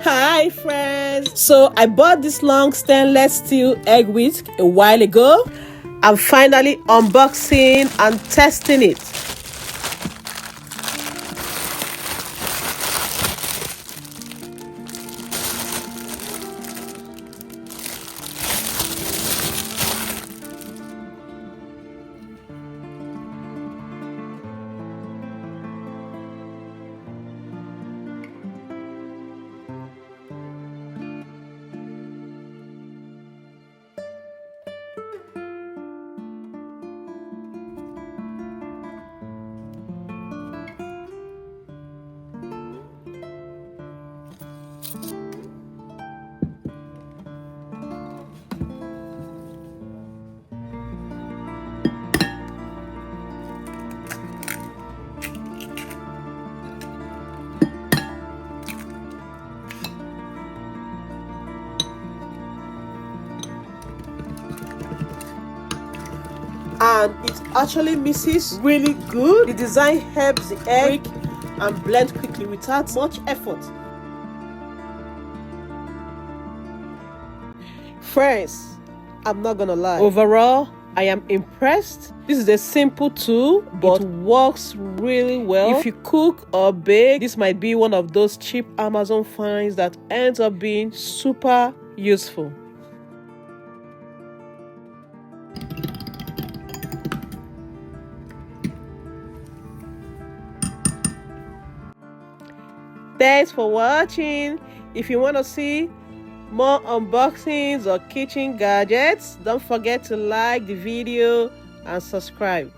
Hi friends! So I bought this long stainless steel egg whisk a while ago. I'm finally unboxing and testing it. And it actually mixes really good. The design helps the egg and blend quickly without much effort. Friends, I'm not gonna lie. Overall, I am impressed. This is a simple tool, but it works really well. If you cook or bake, this might be one of those cheap Amazon finds that ends up being super useful. Thanks for watching. If you want to see more unboxings or kitchen gadgets, don't forget to like the video and subscribe.